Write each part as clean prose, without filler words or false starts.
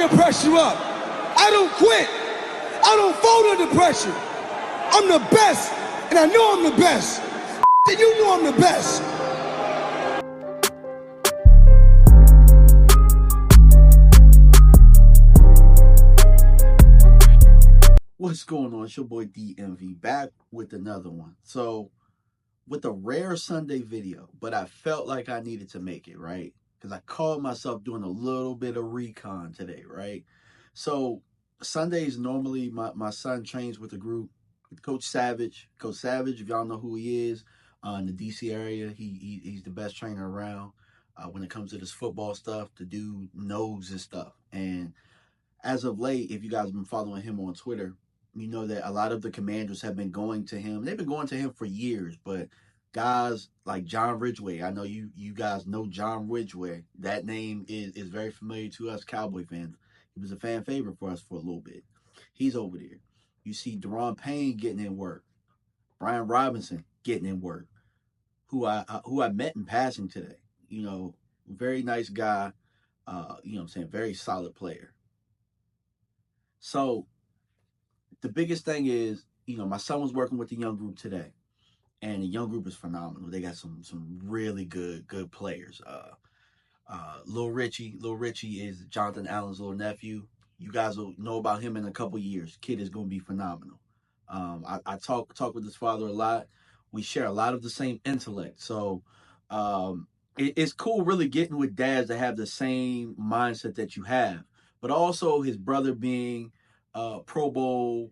the pressure up. I don't quit. I don't fold under pressure. I'm the best, and I know I'm the best. And you know I'm the best. What's going on? It's your boy DMV back with another one. So, with a rare Sunday video, but I felt like I needed to make it, right? Because I called myself doing a little bit of recon today, right? So, Sundays, normally my son trains with a group, with Coach Savage. Coach Savage, if y'all know who he is, in the DC area, he's the best trainer around when it comes to this football stuff. The dude knows his stuff. And as of late, if you guys have been following him on Twitter, you know that a lot of the Commanders have been going to him. They've been going to him for years, but guys like John Ridgway, I know you guys know John Ridgway. That name is very familiar to us Cowboy fans. He was a fan favorite for us for a little bit. He's over there. You see Deron Payne getting in work. Brian Robinson getting in work, who I met in passing today. You know, very nice guy. You know what I'm saying? Very solid player. So the biggest thing is, you know, my son was working with the young group today, and the young group is phenomenal. They got some really good players. Lil Richie is Jonathan Allen's little nephew. You guys will know about him in a couple years. Kid is going to be phenomenal. I talk with his father a lot. We share a lot of the same intellect. So it's cool really getting with dads that have the same mindset that you have. But also his brother being Pro Bowl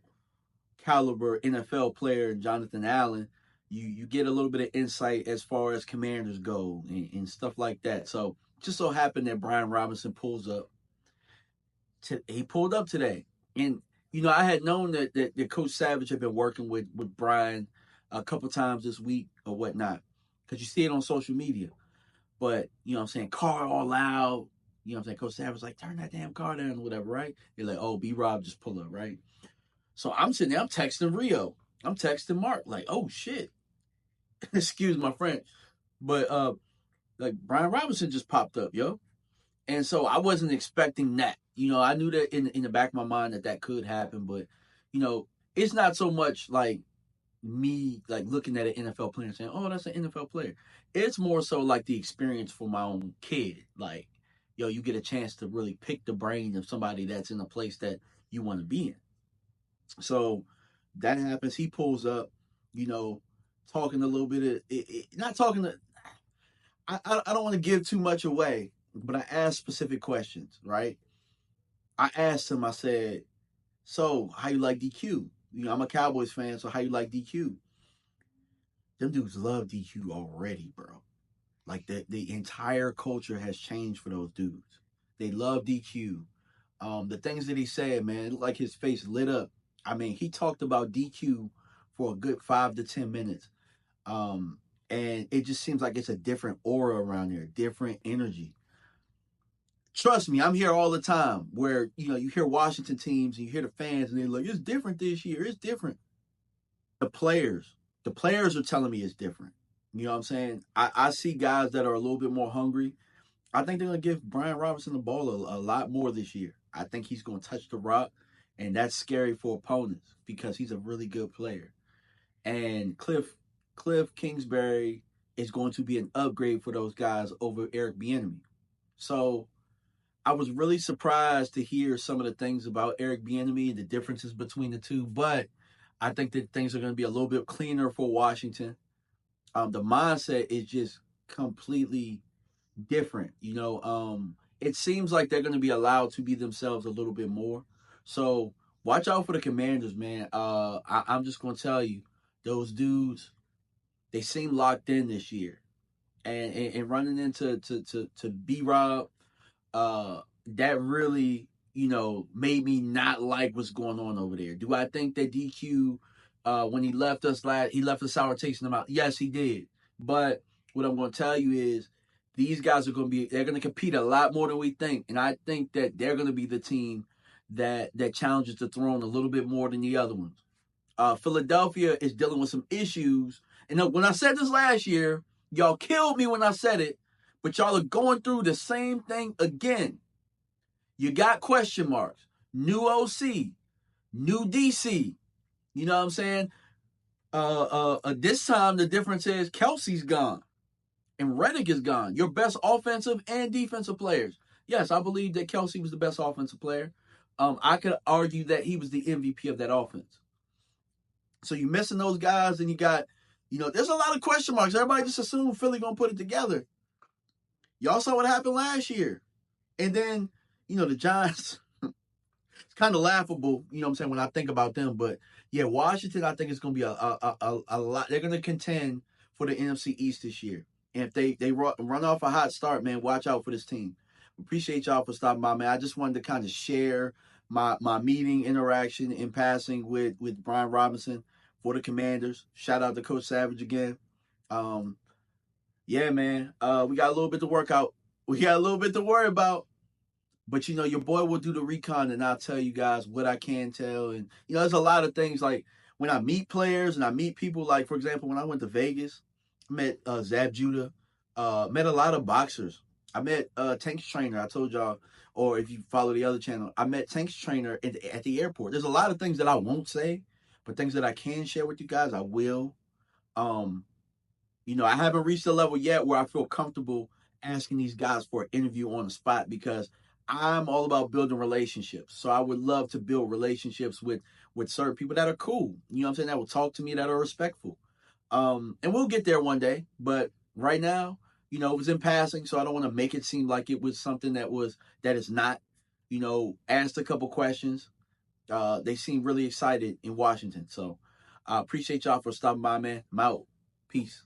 caliber NFL player, Jonathan Allen, you get a little bit of insight as far as Commanders go and stuff like that. So just so happened that Brian Robinson pulls up. He pulled up today. And, you know, I had known that Coach Savage had been working with Brian a couple times this week or whatnot, because you see it on social media. But, you know what I'm saying, car all loud. You know what I'm saying? Coach Savage was like, turn that damn car down or whatever, right? You're like, oh, B-Rob just pull up, right? So I'm sitting there, I'm texting Rio. I'm texting Mark, like, oh, shit. Excuse my French. But, like, Brian Robinson just popped up, yo. And so I wasn't expecting that. You know, I knew that in the back of my mind that could happen. But, you know, it's not so much like me, like, looking at an NFL player and saying, oh, that's an NFL player. It's more so like the experience for my own kid. Like, yo, you get a chance to really pick the brain of somebody that's in a place that you want to be in. So that happens. He pulls up, you know, talking a little bit of, not talking to, I don't want to give too much away, but I asked specific questions, right? I asked him, I said, so how you like DQ? You know, I'm a Cowboys fan, so how you like DQ? Them dudes love DQ already, bro. Like the entire culture has changed for those dudes. They love DQ. The things that he said, man, it looked like his face lit up. I mean, he talked about DQ for a good 5 to 10 minutes. And it just seems like it's a different aura around there, different energy. Trust me, I'm here all the time where, you know, you hear Washington teams and you hear the fans and they're like, it's different this year. It's different. The players are telling me it's different. You know what I'm saying? I see guys that are a little bit more hungry. I think they're going to give Brian Robinson the ball a lot more this year. I think he's going to touch the rock, and that's scary for opponents because he's a really good player. And Cliff Kingsbury is going to be an upgrade for those guys over Eric Bieniemy. So I was really surprised to hear some of the things about Eric Bieniemy and the differences between the two, but I think that things are going to be a little bit cleaner for Washington. The mindset is just completely different. You know, it seems like they're going to be allowed to be themselves a little bit more. So watch out for the Commanders, man. I'm just going to tell you, those dudes, they seem locked in this year. And running into to B-Rob, that really, you know, made me not like what's going on over there. Do I think that DQ, when he left us he left a sour taste in the mouth? Yes, he did. But what I'm going to tell you is these guys they're going to compete a lot more than we think. And I think that they're going to be the team that challenges the throne a little bit more than the other ones. Philadelphia is dealing with some issues. And when I said this last year, y'all killed me when I said it, but y'all are going through the same thing again. You got question marks. New OC, new DC. You know what I'm saying? This time the difference is Kelsey's gone and Reddick is gone. Your best offensive and defensive players. Yes, I believe that Kelsey was the best offensive player. I could argue that he was the MVP of that offense. So you're missing those guys, and you got, there's a lot of question marks. Everybody just assumed Philly gonna put it together. Y'all saw what happened last year. And then, the Giants, it's kind of laughable, what I'm saying, when I think about them. But yeah, Washington, I think it's gonna be a lot. They're gonna contend for the NFC East this year. And if they run off a hot start, man, watch out for this team. Appreciate y'all for stopping by, man. I just wanted to kind of share my meeting interaction in passing with Brian Robinson for the Commanders. Shout out to Coach Savage again. Yeah, man. We got a little bit to work out. We got a little bit to worry about. But, your boy will do the recon, and I'll tell you guys what I can tell. And, there's a lot of things, like when I meet players and I meet people, like, for example, when I went to Vegas, I met Zab Judah, met a lot of boxers. I met Tank's trainer. I told y'all, or if you follow the other channel, I met Tank's trainer at the airport. There's a lot of things that I won't say, but things that I can share with you guys, I will. I haven't reached the level yet where I feel comfortable asking these guys for an interview on the spot, because I'm all about building relationships. So I would love to build relationships with certain people that are cool. You know what I'm saying? That will talk to me, that are respectful. And we'll get there one day. But right now, it was in passing, so I don't want to make it seem like it was something that is not. Asked a couple questions. They seem really excited in Washington. So I appreciate y'all for stopping by, man. I'm out. Peace.